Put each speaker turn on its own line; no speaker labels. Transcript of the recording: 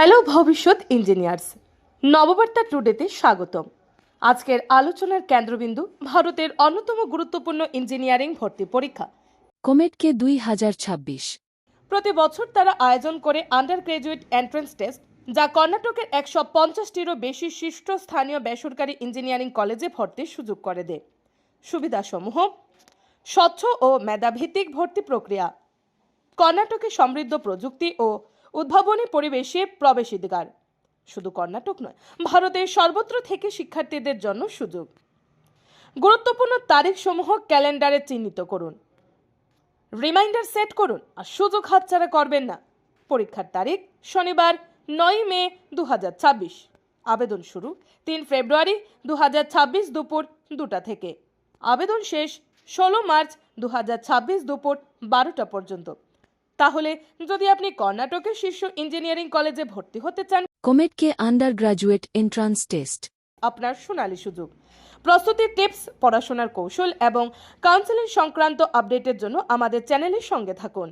Hello ভবিষ্যৎ engineers, Nababarta টুডেতে স্বাগতম। আজকের আলোচনার কেন্দ্রবিন্দু ভারতের অন্যতম গুরুত্বপূর্ণ ইঞ্জিনিয়ারিং ভর্তি পরীক্ষা
কমেটকে 2026।
প্রতি বছর তারা আয়োজন করে আন্ডার গ্রাজুয়েট এন্ট্রান্স টেস্ট, যা কর্ণাটকের 150টিরও বেশি শীর্ষস্থানীয় বেসরকারি ইঞ্জিনিয়ারিং কলেজে ভর্তির সুযোগ করে দেয়। সুবিধাসমূহ: স্বচ্ছ ও মেধাভিত্তিক ভর্তি প্রক্রিয়া, কর্ণাটকে সমৃদ্ধ প্রযুক্তি ও উদ্ভাবনী পরিবেশে প্রবেশাধিকার। শুধু কর্ণাটক নয়, ভারতের সর্বত্র থেকে শিক্ষার্থীদের জন্য সুযোগ। গুরুত্বপূর্ণ তারিখসমূহ ক্যালেন্ডারে চিহ্নিত করুন, রিমাইন্ডার সেট করুন আর সুযোগ হাতছাড়া করবেন না। পরীক্ষার তারিখ শনিবার 9 মে 2026। আবেদন শুরু 3 ফেব্রুয়ারি 2026 দুপুর 2টা থেকে। আবেদন শেষ 16 মার্চ 2026 দুপুর 12টা পর্যন্ত। তাহলে যদি আপনি কর্ণাটকের শীর্ষ ইঞ্জিনিয়ারিং কলেজে ভর্তি হতে চান,
কমেটকে আন্ডার গ্রাজুয়েট এন্ট্রান্স টেস্ট
আপনার সোনালী সুযোগ। প্রস্তুতির টিপস, পড়াশোনার কৌশল এবং কাউন্সেলিং সংক্রান্ত আপডেটের জন্য আমাদের চ্যানেলের সঙ্গে থাকুন।